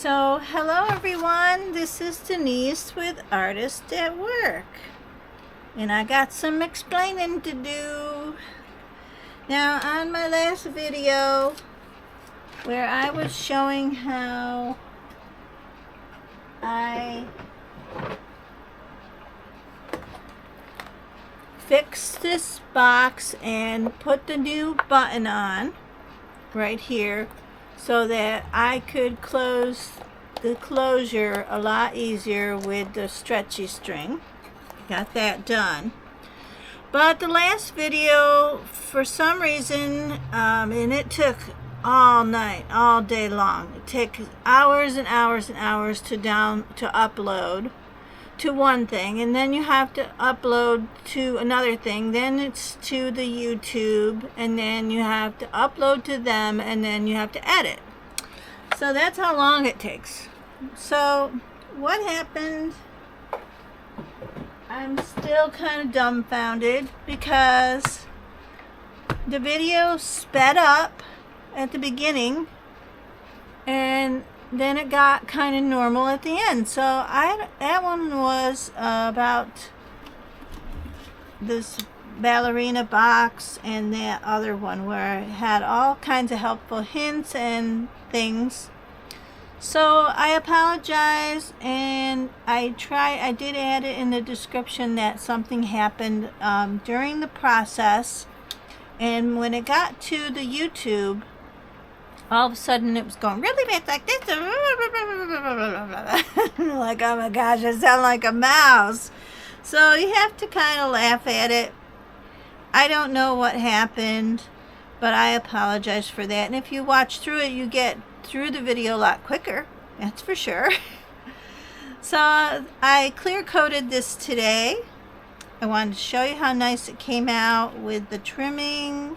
So, hello everyone, this is Denise with Artist at Work, and I got some explaining to do. Now, on my last video, where I was showing how I fixed this box and put the new button on right here, so that I could close the closure a lot easier with the stretchy string. Got that done. But the last video, for some reason, and it took all night, all day long. It took hours and hours and hours to upload to one thing, and then you have to upload to another thing, then it's to the YouTube, and then you have to upload to them, and then you have to edit. So that's how long it takes. So what happened, I'm still kind of dumbfounded because the video sped up at the beginning and then it got kind of normal at the end. So that one was about this ballerina box, and that other one where it had all kinds of helpful hints and things. So I apologize, and I did add it in the description that something happened during the process, and when it got to the YouTube, all of a sudden it was going really fast like this. Like, oh my gosh, I sound like a mouse. So you have to kind of laugh at it. I don't know what happened, but I apologize for that. And if you watch through it, you get through the video a lot quicker. That's for sure. So I clear coated this today. I wanted to show you how nice it came out with the trimming.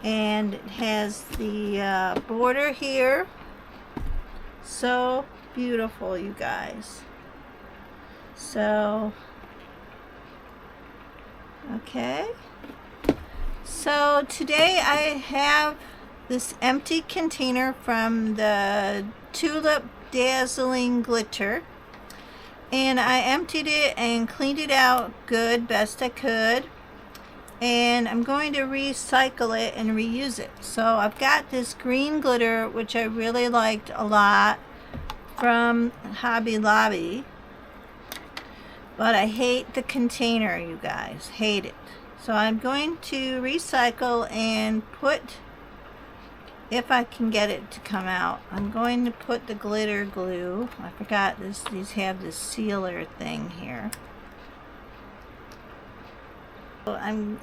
And it has the border here. So beautiful, you guys. So, okay. So today I have this empty container from the Tulip Dazzling Glitter. And I emptied it and cleaned it out good, best I could. And I'm going to recycle it and reuse it. So I've got this green glitter, which I really liked a lot, from Hobby Lobby, but I hate the container, you guys. Hate it. So I'm going to recycle and put, if I can get it to come out, I'm going to put the glitter glue. I forgot these have this sealer thing here.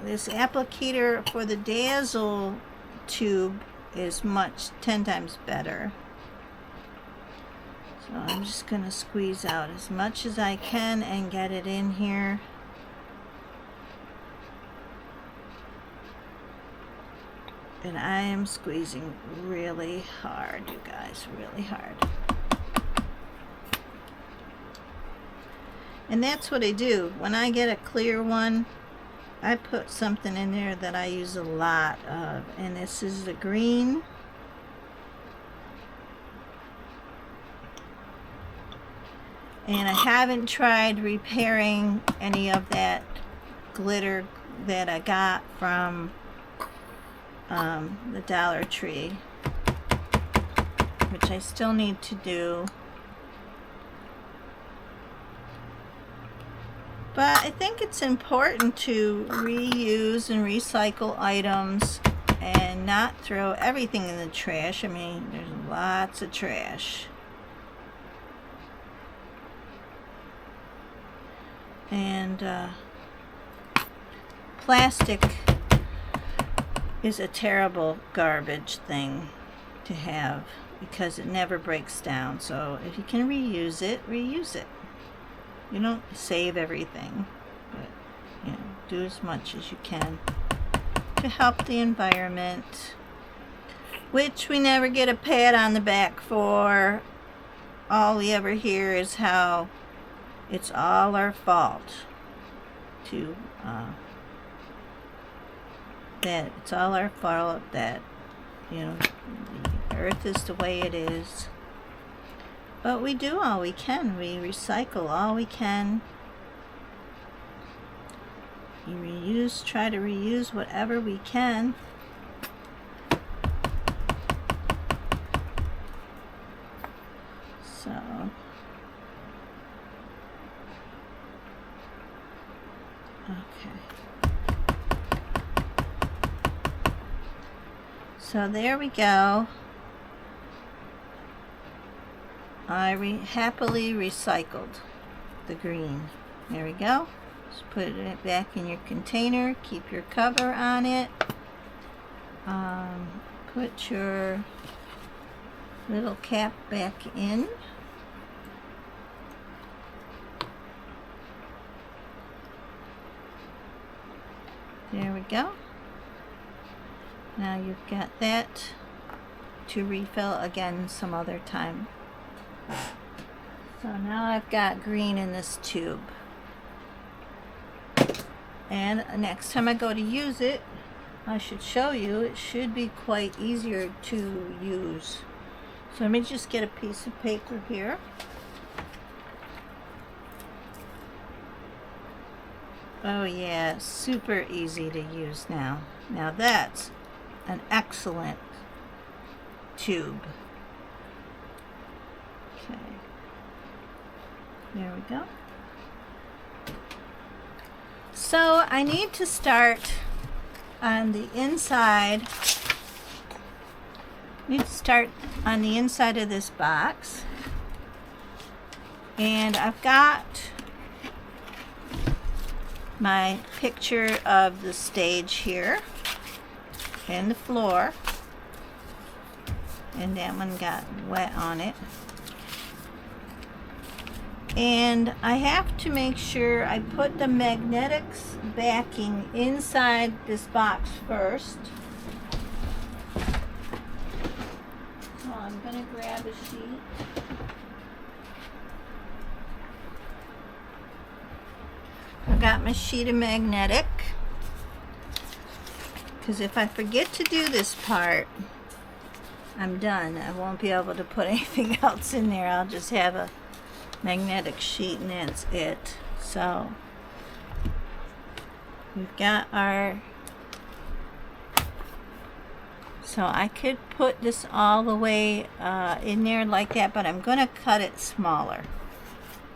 This applicator for the Dazzle tube is 10 times better. So I'm just going to squeeze out as much as I can and get it in here. And I am squeezing really hard, you guys, really hard. And that's what I do. When I get a clear one, I put something in there that I use a lot of, and this is the green. And I haven't tried repairing any of that glitter that I got from the Dollar Tree, which I still need to do. But I think it's important to reuse and recycle items and not throw everything in the trash. I mean, there's lots of trash. And plastic is a terrible garbage thing to have because it never breaks down. So if you can reuse it, reuse it. You don't save everything, but you know, do as much as you can to help the environment, which we never get a pat on the back for. All we ever hear is how it's all our fault that it's all our fault that, you know, the earth is the way it is. But we do all we can. We recycle all we can. You reuse, try to reuse whatever we can. So, okay. So there we go. I happily recycled the green. There we go. Just put it back in your container. Keep your cover on it. Put your little cap back in. There we go. Now you've got that to refill again some other time. So now I've got green in this tube. And next time I go to use it, I should show you, it should be quite easier to use. So let me just get a piece of paper here. Oh yeah, super easy to use now. Now that's an excellent tube. Okay, there we go. So I need to start on the inside. Need to start on the inside of this box. And I've got my picture of the stage here and the floor. And that one got wet on it. And I have to make sure I put the magnetics backing inside this box first. So I'm going to grab a sheet. I've got my sheet of magnetic. Because if I forget to do this part, I'm done. I won't be able to put anything else in there. I'll just have a magnetic sheet and that's it. So we've got our, so I could put this all the way in there like that, but I'm going to cut it smaller.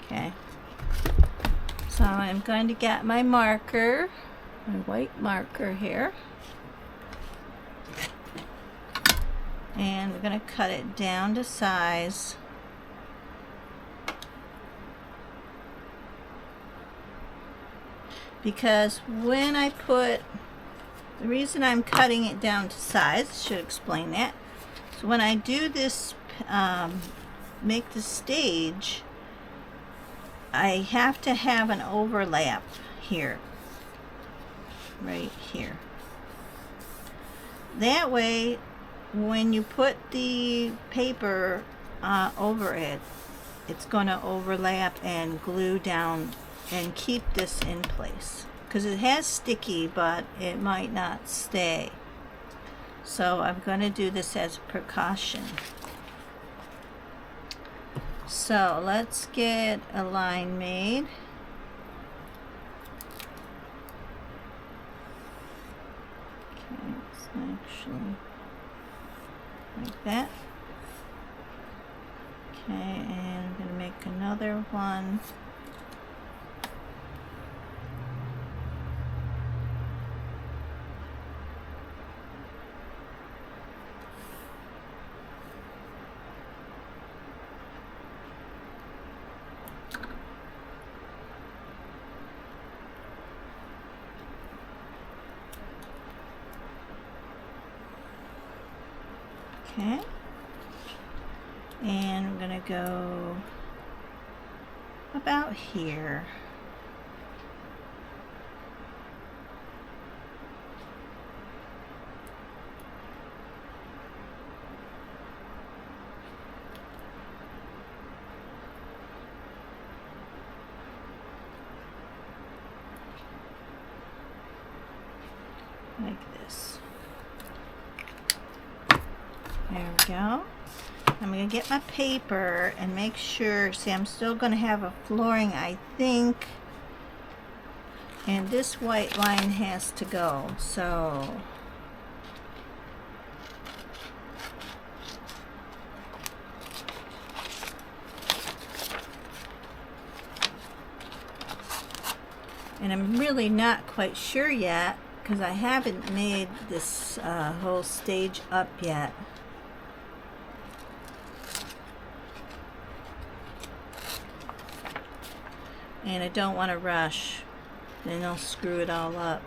Okay, so I'm going to get my marker, my white marker here, and we're going to cut it down to size. Because when I put, the reason I'm cutting it down to size, I should explain that. So when I do this, make the stage, I have to have an overlap here, right here. That way, when you put the paper over it, it's going to overlap and glue down and keep this in place, because it has sticky, but it might not stay. So I'm going to do this as a precaution. So let's get a line made. Okay, it's actually like that. Okay, and I'm going to make another one. Okay, and I'm going to go about here. Like this. There we go. I'm going to get my paper and make sure, see, I'm still going to have a flooring, I think, and this white line has to go, so and I'm really not quite sure yet because I haven't made this whole stage up yet. And I don't want to rush, then I'll screw it all up.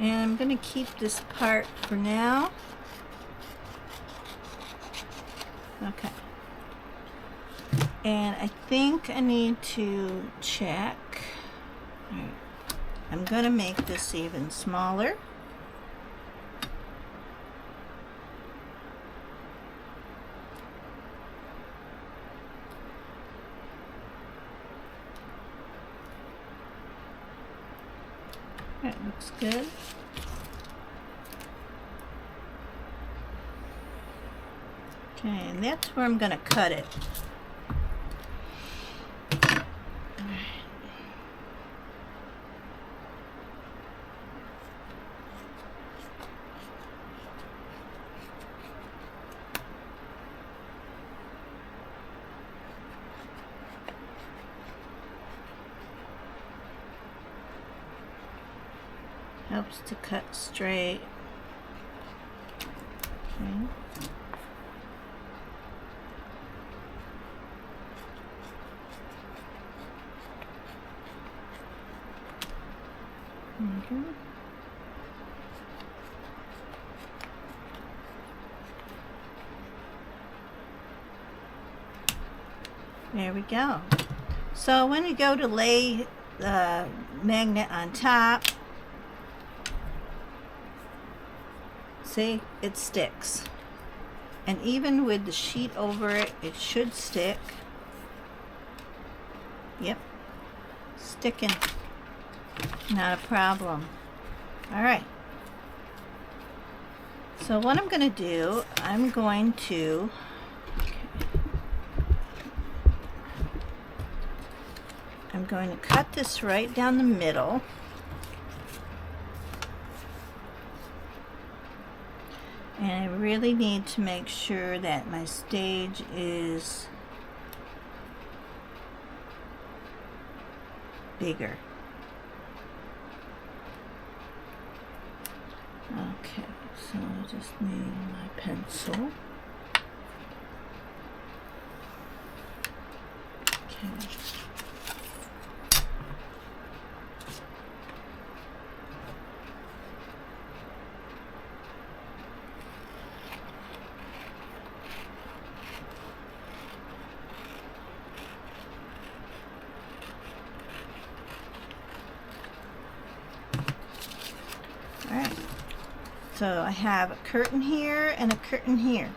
And I'm going to keep this part for now. Okay. And I think I need to check. All right. I'm going to make this even smaller. That looks good. Okay, and that's where I'm going to cut it. Helps to cut straight. Okay. Okay. There we go. So when we go to lay the magnet on top, see, it sticks. And even with the sheet over it, it should stick. Yep, sticking. Not a problem. All right. So what I'm going to do, I'm going to cut this right down the middle. And I really need to make sure that my stage is bigger. Okay, so I just need my pencil. Okay. All right. So I have a curtain here and a curtain here.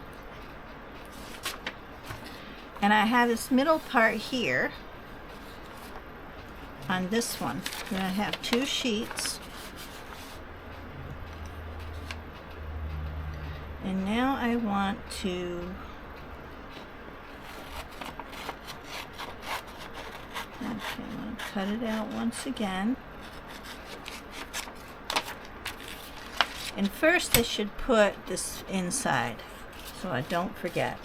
And I have this middle part here on this one. And I have two sheets. And now I want to I'm going to cut it out once again. And first I should put this inside so I don't forget.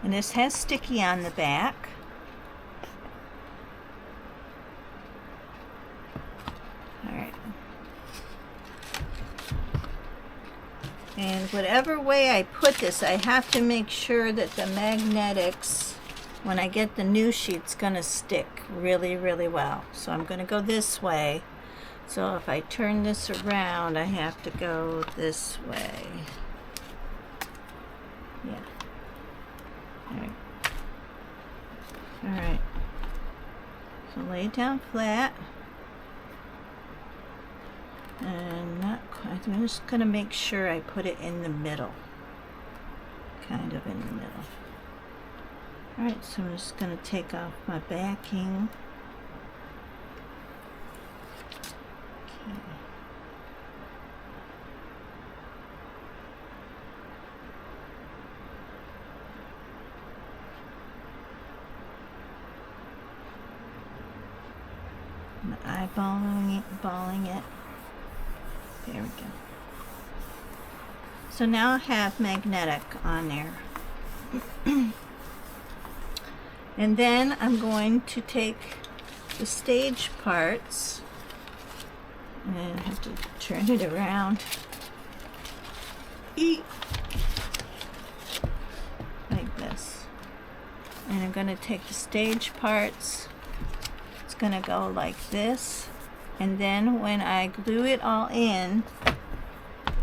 And this has sticky on the back. All right. And whatever way I put this, I have to make sure that the magnetics, when I get the new sheet's gonna stick really, really well. So I'm gonna go this way So if I turn this around, I have to go this way. Yeah. Alright. Alright. So lay it down flat. And not quite. I'm just going to make sure I put it in the middle. Kind of in the middle. Alright, so I'm just going to take off my backing. Okay. I'm eyeballing it. There we go. So now I have magnetic on there. And then I'm going to take the stage parts, and I have to turn it around. Like this. And I'm going to take the stage parts. It's going to go like this. And then when I glue it all in,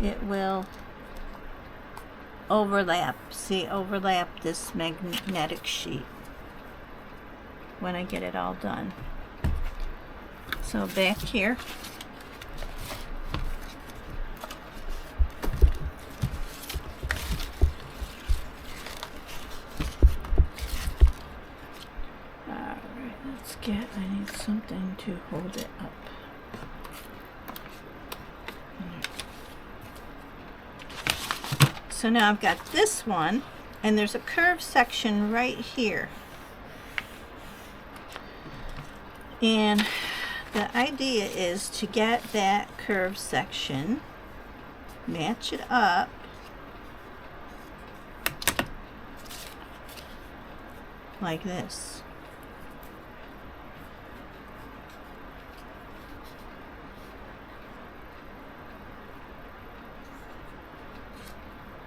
it will overlap. See, overlap this magnetic sheet when I get it all done. So back here, alright, I need something to hold it up. So now I've got this one, and there's a curved section right here. And the idea is to get that curved section, match it up, like this.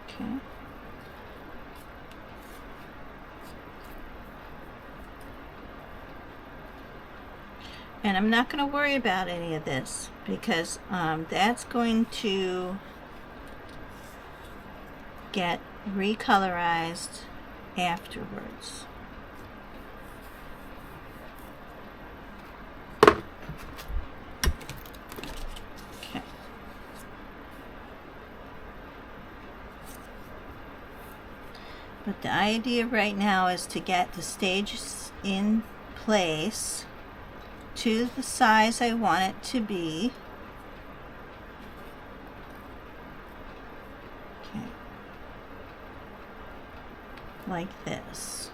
Okay. And I'm not going to worry about any of this because that's going to get recolorized afterwards. Okay. But the idea right now is to get the stages in place to the size I want it to be. Okay. Like this.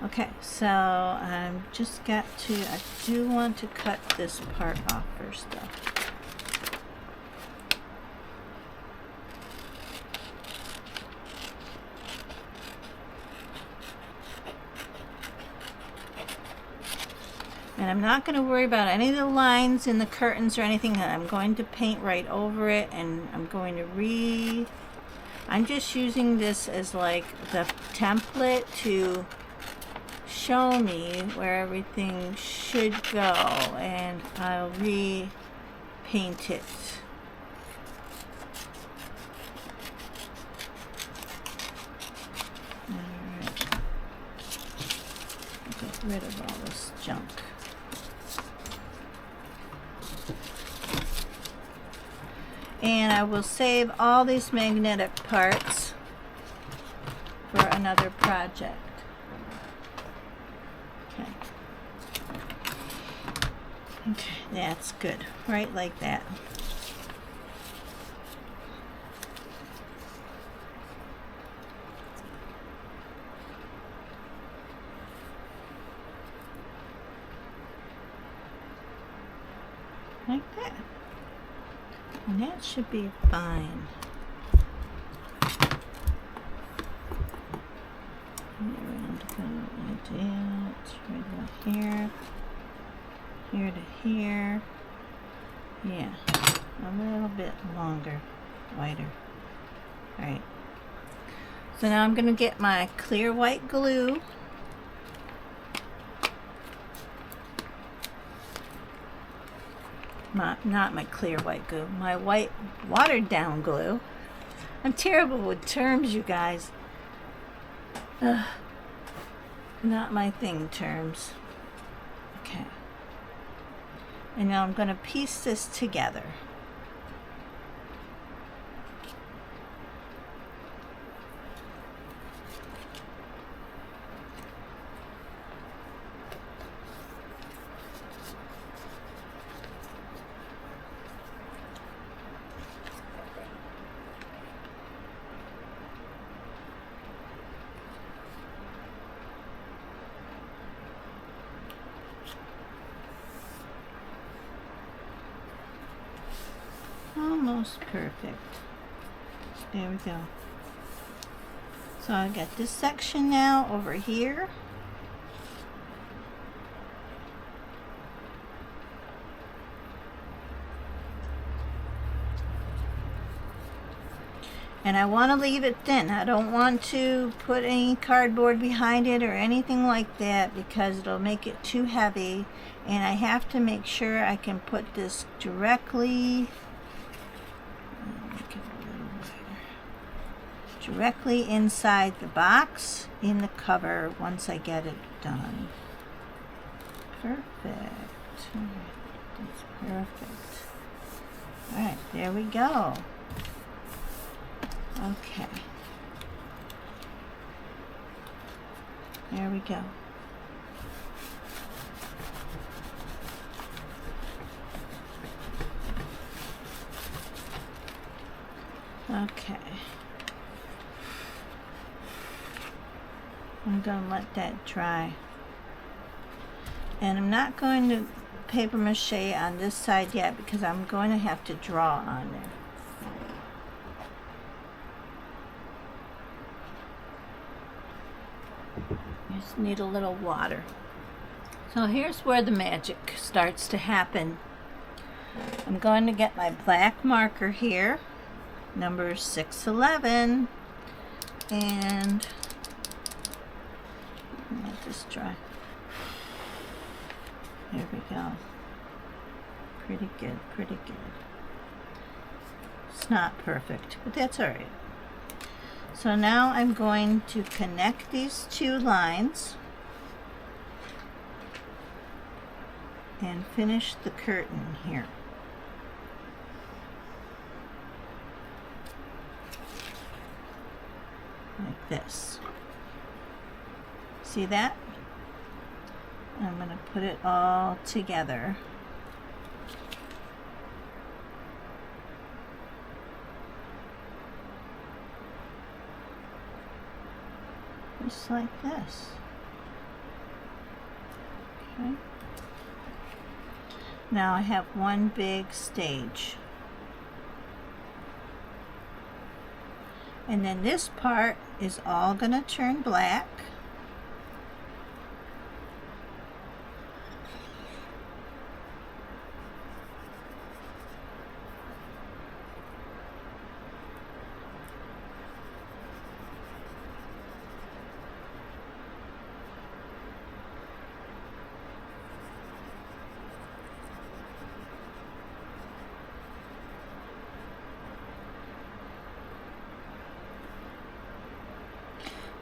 Okay, so I'm just got to, I do want to cut this part off first though. And I'm not going to worry about any of the lines in the curtains or anything. I'm going to paint right over it, and I'm going to I'm just using this as like the template to show me where everything should go, and I'll repaint it. Alright. Get rid of all this junk. And I will save all these magnetic parts for another project. Okay. Okay, that's good. Right like that. Like that. And that should be fine. Right about here. Here to here. Yeah. A little bit longer. Wider. Alright. So now I'm going to get my clear white glue. Not my clear white glue, my white watered down glue. I'm terrible with terms, you guys. Ugh. Not my thing, terms. Okay. And now I'm going to piece this together. Almost perfect. There we go. So I got this section now over here. And I want to leave it thin. I don't want to put any cardboard behind it or anything like that because it'll make it too heavy. And I have to make sure I can put this directly inside the box in the cover once I get it done. Perfect. That's perfect. Alright, there we go. Okay. There we go. Okay. I'm going to let that dry. And I'm not going to paper mache on this side yet because I'm going to have to draw on there. Just need a little water. So here's where the magic starts to happen. I'm going to get my black marker here, number 611, and let this dry. There we go. Pretty good, pretty good. It's not perfect, but that's all right. So now I'm going to connect these two lines and finish the curtain here. Like this. See that? I'm going to put it all together. Just like this. Okay. Now I have one big stage. And then this part is all going to turn black.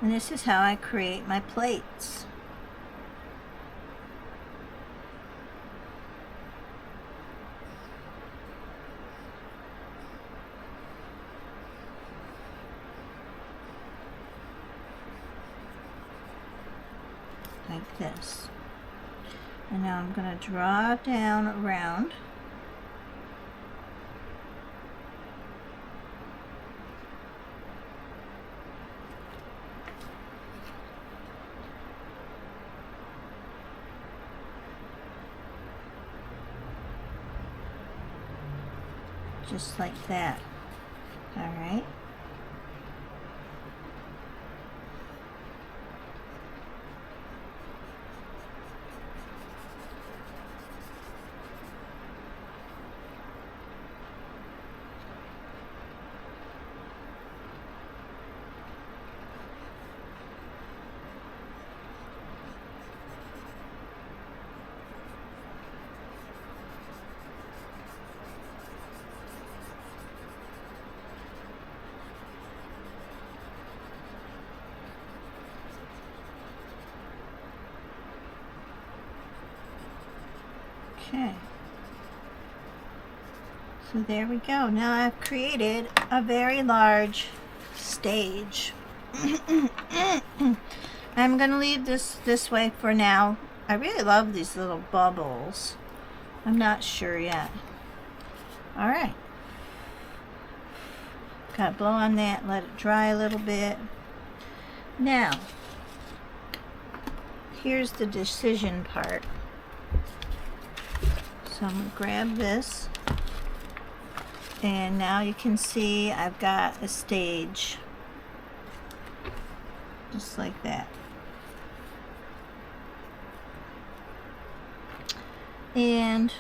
And this is how I create my plates. Like this. And now I'm going to draw down around. Just like that. All right. Okay. So there we go. Now I've created a very large stage. I'm going to leave this way for now. I really love these little bubbles. I'm not sure yet. Alright. Gotta blow on that, let it dry a little bit. Now, here's the decision part. So I'm going to grab this. And now you can see I've got a stage. Just like that. And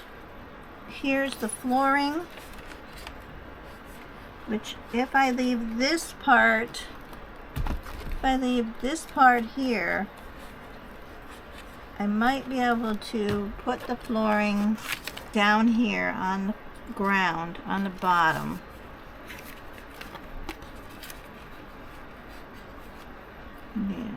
here's the flooring, which if I leave this part here, I might be able to put the flooring down here on the ground, on the bottom. Yeah.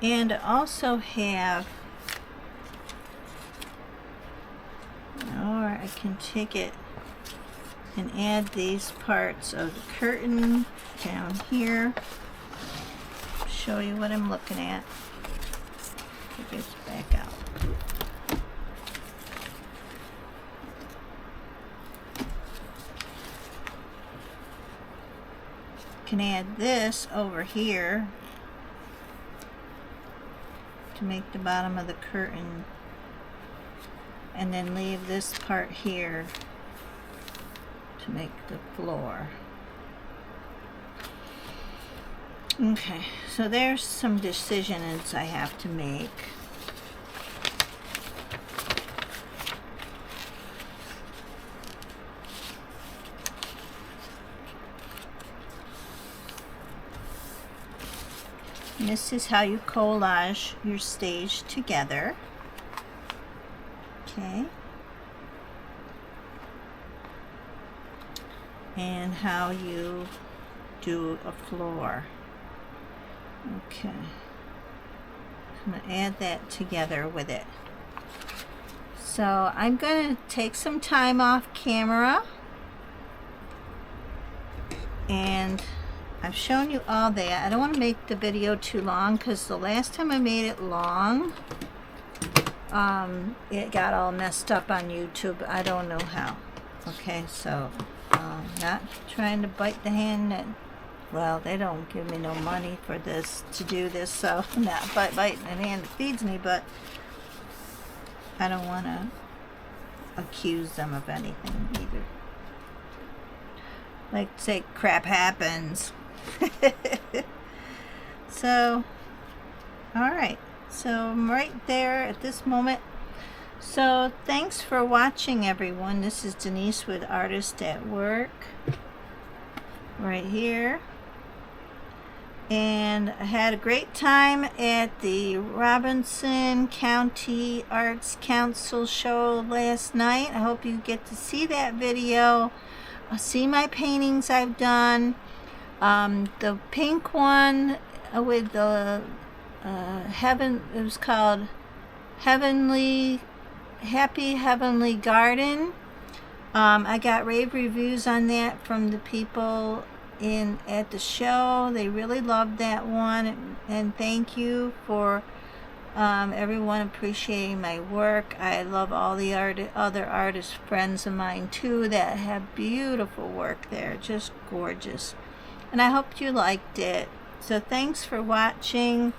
And I also have, or I can take it and add these parts of the curtain down here. Show you what I'm looking at. Take this back out. Can add this over here to make the bottom of the curtain, and then leave this part here to make the floor. Okay, so there's some decisions I have to make. And this is how you collage your stage together. Okay. And how you do a floor. Okay. I'm going to add that together with it. So I'm going to take some time off camera, and I've shown you all that. I don't want to make the video too long, because the last time I made it long, it got all messed up on YouTube. I don't know how. Okay, so not trying to bite the hand that, well, they don't give me no money for this, to do this, so I'm not biting the hand that feeds me, but I don't want to accuse them of anything either. Like, say crap happens. So, alright, so I'm right there at this moment. So thanks for watching, everyone. This is Denise with Artist at Work, right here. And I had a great time at the Robinson County Arts Council show last night. I hope you get to see that video. See my paintings I've done. The pink one with the it was called Happy Heavenly Garden. I got rave reviews on that from the people at the show. They really loved that one, and thank you for everyone appreciating my work. I love all the other artist friends of mine too that have beautiful work there, just gorgeous. And I hope you liked it. So thanks for watching.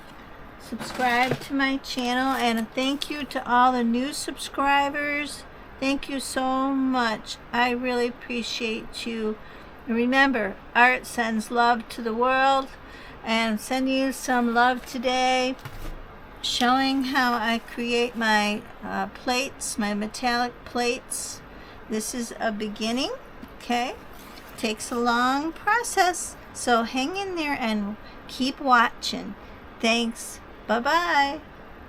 Subscribe to my channel, and thank you to all the new subscribers. Thank you so much. I really appreciate you. And remember, art sends love to the world, and I'm sending you some love today, showing how I create my plates, my metallic plates. This is a beginning, okay? Takes a long process, so hang in there and keep watching. Thanks. Bye-bye.